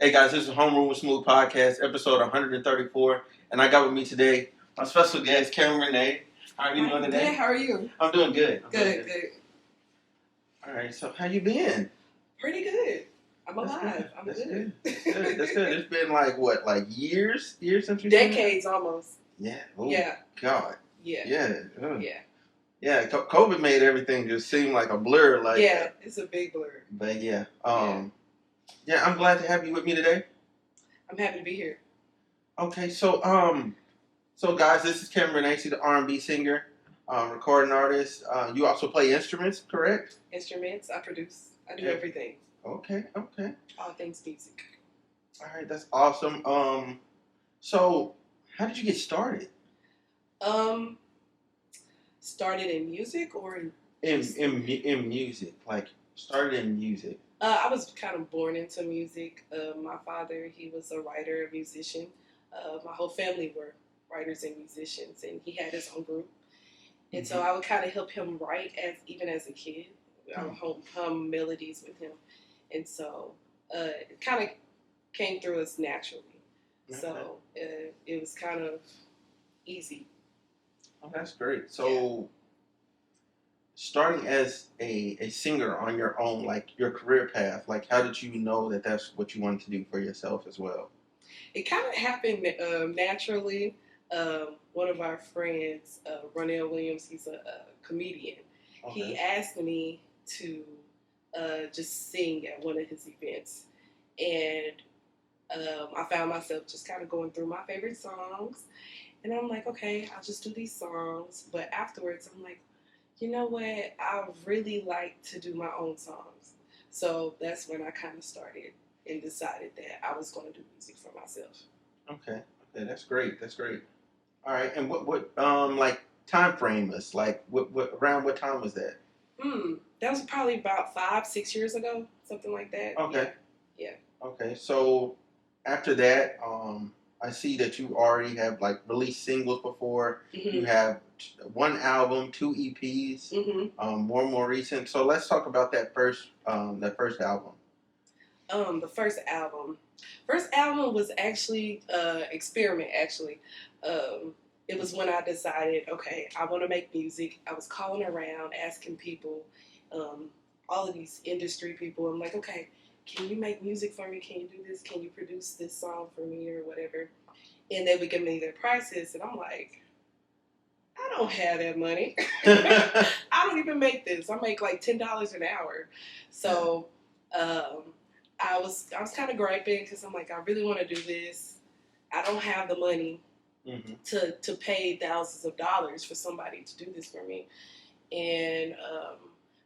Hey guys, this is Homeroom with Smooth Podcast, episode 134, and I got with me today my special guest, Renee. How are you doing today? Good. How are you? I'm doing good. Good. All right, so how you been? Pretty good. I'm alive. I'm good. That's good. It's been like years since we decades almost. Yeah. Oh, yeah. God. Yeah. Yeah. COVID made everything just seem like a blur. It's a big blur. But yeah. Yeah, I'm glad to have you with me today. I'm happy to be here. Okay, so guys, this is Renee, the R&B singer, recording artist. You also play instruments, correct? Instruments. I produce. I do everything. Okay. All things music. All right, that's awesome. So how did you get started? Started in music or in music, like started in music. I was kind of born into music. My father, he was a writer, a musician. My whole family were writers and musicians, and he had his own group. And so I would kind of help him write even as a kid. I would hum melodies with him. And so it kind of came through us naturally. Okay. So it was kind of easy. Oh, that's great. So starting as a singer on your own, like your career path, like how did you know that that's what you wanted to do for yourself as well? It kind of happened naturally. One of our friends, Renee Williams, he's a comedian. Okay. He asked me to just sing at one of his events. And I found myself just kind of going through my favorite songs. And I'm like, okay, I'll just do these songs. But afterwards, I'm like, you know what? I really like to do my own songs. So that's when I kind of started and decided that I was going to do music for myself. Okay, that's great. All right, and what like time frame is like what around what time was that? That was probably about 5-6 years ago, something like that. Okay. Yeah. Okay, so after that, I see that you already have like released singles before. Mm-hmm. You have one album, 2 EPs, more recent. So let's talk about that first album. The first album. First album was actually experiment. Actually, it was when I decided, okay, I want to make music. I was calling around, asking people, all of these industry people. I'm like, okay, can you make music for me? Can you do this? Can you produce this song for me or whatever? And they would give me their prices, and I'm like, I don't have that money. I don't even make this. I make like $10 an hour. So I was kind of griping because I'm like, I really want to do this. I don't have the money to pay thousands of dollars for somebody to do this for me. And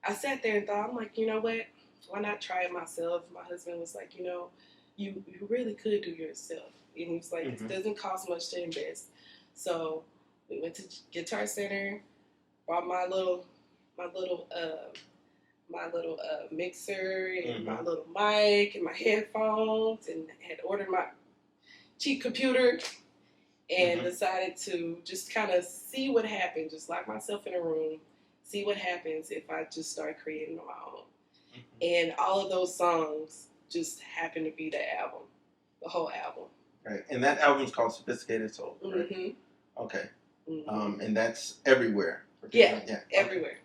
I sat there and thought, I'm like, you know what? Why not try it myself? My husband was like, you know, you really could do it yourself. And he was like, it doesn't cost much to invest. So we went to Guitar Center, bought my little mixer and my little mic and my headphones, and had ordered my cheap computer, and decided to just kind of see what happened. Just lock myself in a room, see what happens if I just start creating on my own. And all of those songs just happened to be the album, the whole album. Right, and that album's called Sophisticated Soul, right? Okay. And that's everywhere. Yeah, everywhere.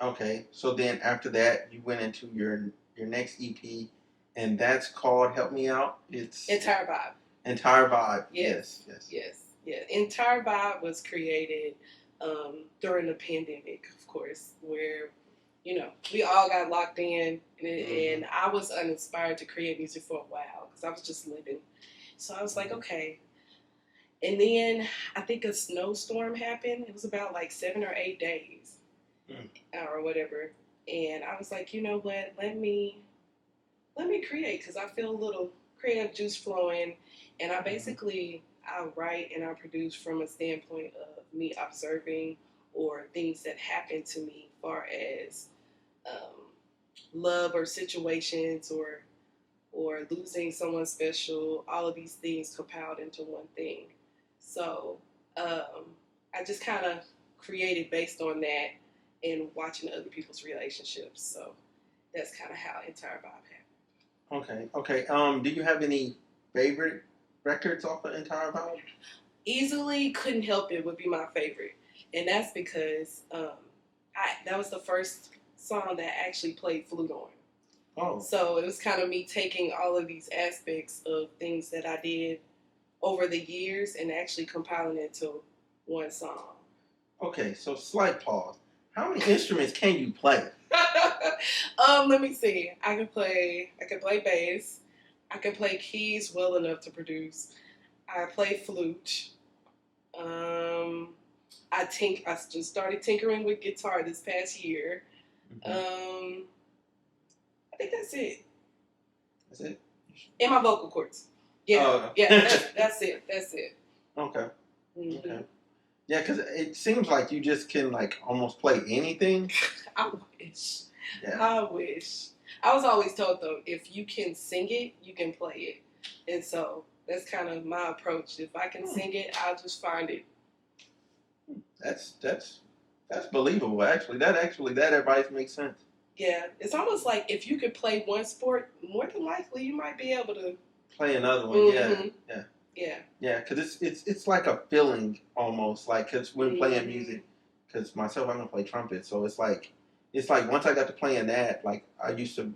Okay, so then after that, you went into your next EP, and that's called, help me out, it's... Entire Vibe. Entire Vibe, yes. Entire Vibe was created during the pandemic, of course, where, you know, we all got locked in, and I was uninspired to create music for a while, because I was just living. So I was like, okay. And then I think a snowstorm happened. It was about like 7 or 8 days or whatever. And I was like, you know what? Let me create, because I feel a little creative juice flowing. And I basically, I write and I produce from a standpoint of me observing or things that happen to me, as far as love or situations or losing someone special. All of these things compiled into one thing. So I just kind of created based on that and watching other people's relationships. So that's kind of how Entire Vibe happened. Okay. Okay. Do you have any favorite records off the entire album? Easily Couldn't Help It would be my favorite. And that's because that was the first song that I actually played flute on. Oh. So it was kind of me taking all of these aspects of things that I did over the years and actually compiling it into one song. Okay, so slight pause. How many instruments can you play? Let me see. I can play bass. I can play keys well enough to produce. I play flute. I just started tinkering with guitar this past year. I think that's it. That's it? And my vocal cords. Yeah, that's it. That's it. Okay. Mm-hmm. Okay. Yeah, because it seems like you just can like almost play anything. I wish. Yeah. I wish. I was always told though, if you can sing it, you can play it, and so that's kind of my approach. If I can sing it, I'll just find it. That's believable. Actually, that advice makes sense. Yeah, it's almost like if you could play one sport, more than likely you might be able to play another one. Mm-hmm. Yeah. Because it's like a feeling almost like because when playing music, because myself I'm gonna play trumpet, so it's like once I got to playing that, like I used to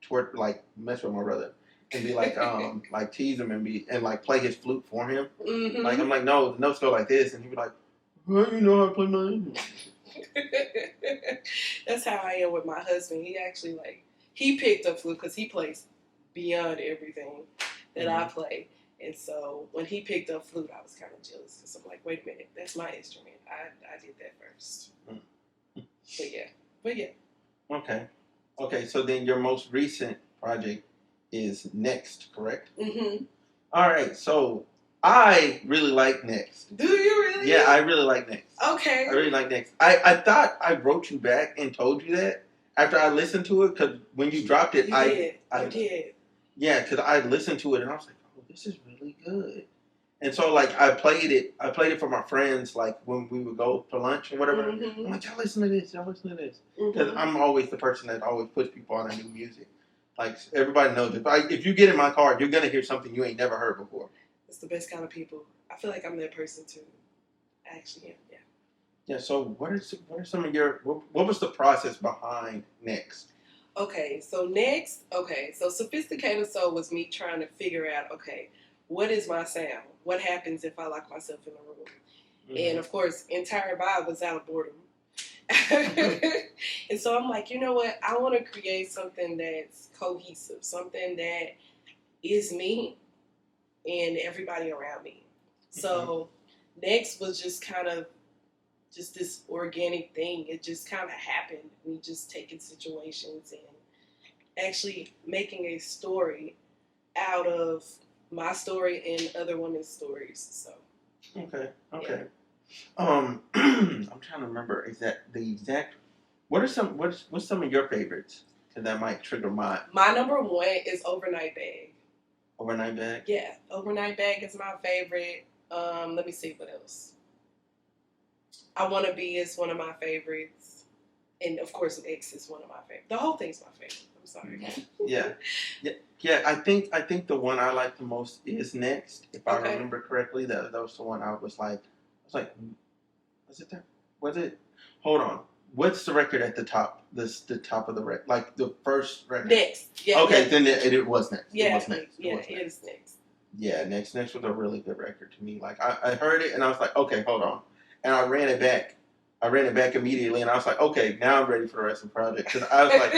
twerk like mess with my brother and be like like tease him and like play his flute for him. Mm-hmm. Like I'm like, no, the notes go like this, and he'd be like, well, you know how to play my instrument. That's how I am with my husband. He actually he picked up flute because he plays beyond everything that I play. And so when he picked up flute, I was kind of jealous because I'm like, wait a minute, that's my instrument. I did that first. But yeah. Okay. So then your most recent project is Next, correct? Mm-hmm. All right. So I really like Next. Do you really? Yeah, I really like Next. Okay. I really like Next. I thought I wrote you back and told you that after I listened to it because when you dropped it, I did. Yeah, because I listened to it and I was like, oh, this is really good. And so like I played it for my friends like when we would go for lunch or whatever. Mm-hmm. I'm like, y'all listen to this. Because I'm always the person that always puts people on new music. Like everybody knows if you get in my car, you're gonna hear something you ain't never heard before. It's the best kind of people. I feel like I'm that person too. I actually am. Yeah. Yeah. So what are some of your what was the process behind Next? Okay, so Sophisticated Soul was me trying to figure out, okay, what is my sound? What happens if I lock myself in a room? Mm-hmm. And of course, Entire Vibe was out of boredom. And so I'm like, you know what? I want to create something that's cohesive, something that is me and everybody around me. So Next was just kind of just this organic thing. It just kind of happened. We just taking situations and actually making a story out of my story and other women's stories. So. Okay. Yeah. I'm trying to remember the exact. What's some of your favorites? Because that might trigger mine. My number one is Overnight Bag. Overnight Bag? Yeah, Overnight Bag is my favorite. Let me see what else. I Wanna Be is one of my favorites. And of course X is one of my favorites. The whole thing's my favorite. I'm sorry. Yeah. I think the one I like the most is Next. If I remember correctly, that was the one I was like, was it there? Was it? Hold on. What's the record at the top? The top of the record, like the first record. Next. Yeah. Okay, then it was Next. Yeah, it was Next. It is Next. Yeah, Next was a really good record to me. Like I heard it and I was like, okay, hold on, and I ran it back. Immediately, and I was like, okay, now I'm ready for the rest of the project. Because I was like,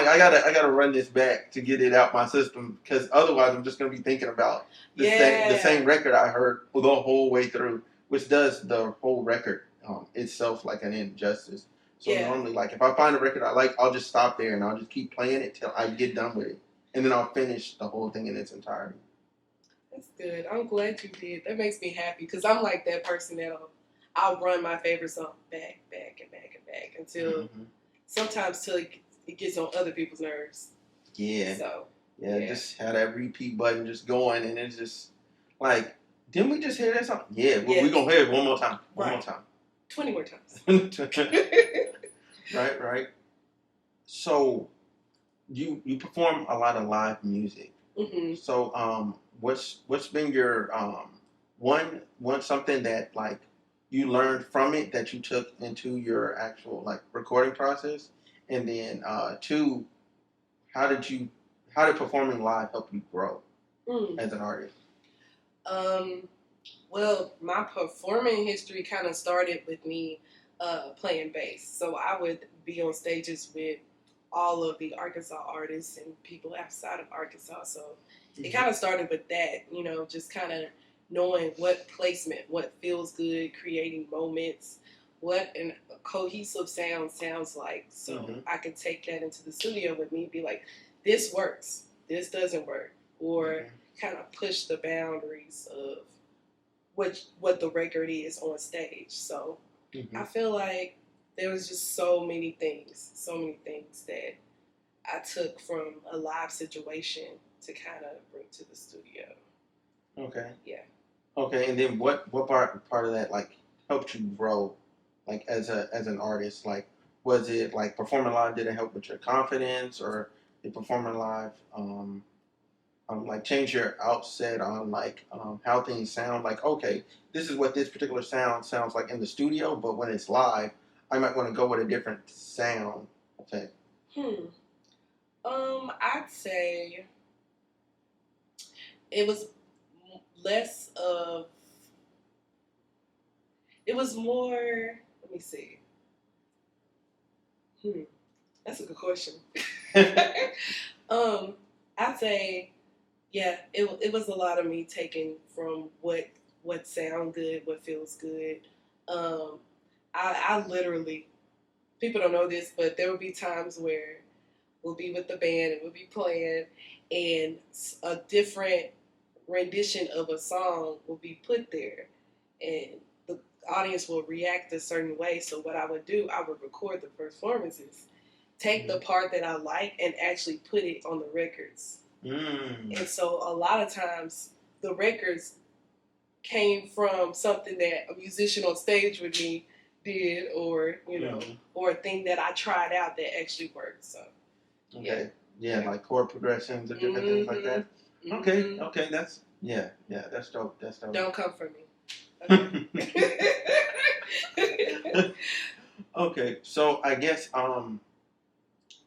I gotta run this back to get it out my system. Because otherwise, I'm just gonna be thinking about the same record I heard the whole way through, which does the whole record itself like an injustice. So normally, like if I find a record I like, I'll just stop there and I'll just keep playing it till I get done with it, and then I'll finish the whole thing in its entirety. That's good. I'm glad you did. That makes me happy because I'm like that person I'll run my favorite song back until sometimes till it gets on other people's nerves. Yeah. So just have that repeat button just going, and it's just like, didn't we just hear that song? Yeah, we're gonna hear it one more time. 20 more times. Right. So, you perform a lot of live music. Mm-hmm. So what's been your one something that like you learned from it that you took into your actual like recording process, and then two, how did you how did performing live help you grow as an artist? Um, well, my performing history kind of started with me playing bass. So I would be on stages with all of the Arkansas artists and people outside of Arkansas. So it kind of started with that, you know, just kind of knowing what placement, what feels good, creating moments, what a cohesive sound sounds like. So I could take that into the studio with me and be like, this works, this doesn't work, or kind of push the boundaries of what the record is on stage. So I feel like there was just so many things that I took from a live situation to kind of bring to the studio. Okay. Yeah. Okay, and then what part of that like helped you grow, like as an artist? Like, was it like performing live? Did it help with your confidence, or did performing live like change your outset on like how things sound? Like, okay, this is what this particular sound sounds like in the studio, but when it's live, I might want to go with a different sound effect. I'd say it was less of. It was more. Let me see. That's a good question. I'd say, yeah, it was a lot of me taking from what sound good, what feels good. I literally, people don't know this, but there will be times where we'll be with the band and we'll be playing, and a different rendition of a song will be put there, and the audience will react a certain way. So what I would do, I would record the performances, take the part that I like, and actually put it on the records. And so a lot of times the records came from something that a musician on stage with me did, or you know, or a thing that I tried out that actually worked. So yeah, like chord progressions and different things like that. Okay, that's that's dope. That's dope. Don't come for me. Okay. Okay, so I guess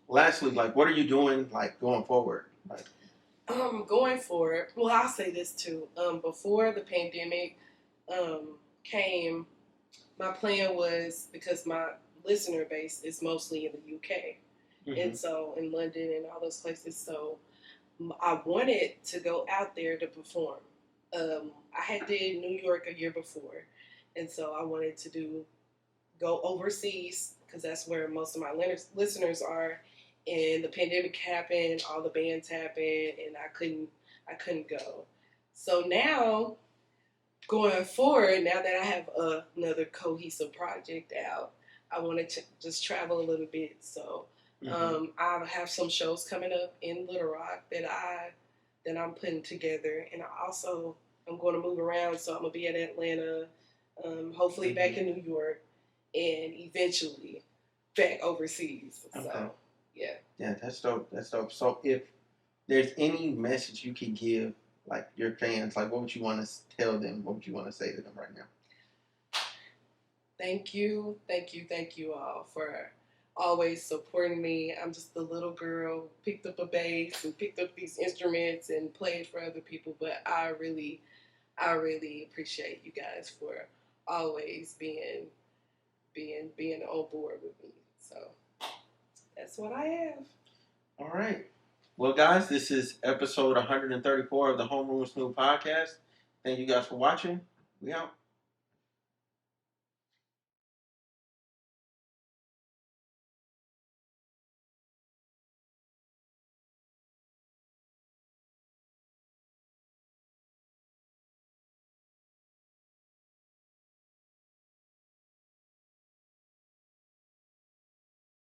lastly, like, what are you doing like going forward? Like, going forward, well, I'll say this too. Before the pandemic came, my plan was, because my listener base is mostly in the UK, and so in London and all those places. So I wanted to go out there to perform. I had did New York a year before, and so I wanted to go overseas because that's where most of my listeners are. And the pandemic happened, all the bands happened, and I couldn't go. So now, going forward, now that I have another cohesive project out, I wanted to just travel a little bit. So I have some shows coming up in Little Rock that I'm putting together, and I'm going to move around. So I'm gonna be in Atlanta, hopefully back in New York, and eventually back overseas. Okay. So yeah, that's dope. That's dope. So if there's any message you could give like your fans, like what would you want to tell them? What would you want to say to them right now? Thank you all for always supporting me. I'm just a little girl who picked up a bass and picked up these instruments and played for other people, but I really appreciate you guys for always being on board with me. So that's what I have. All right. Well, guys, this is episode 134 of the Homeroom Smooth podcast. Thank you guys for watching. We out.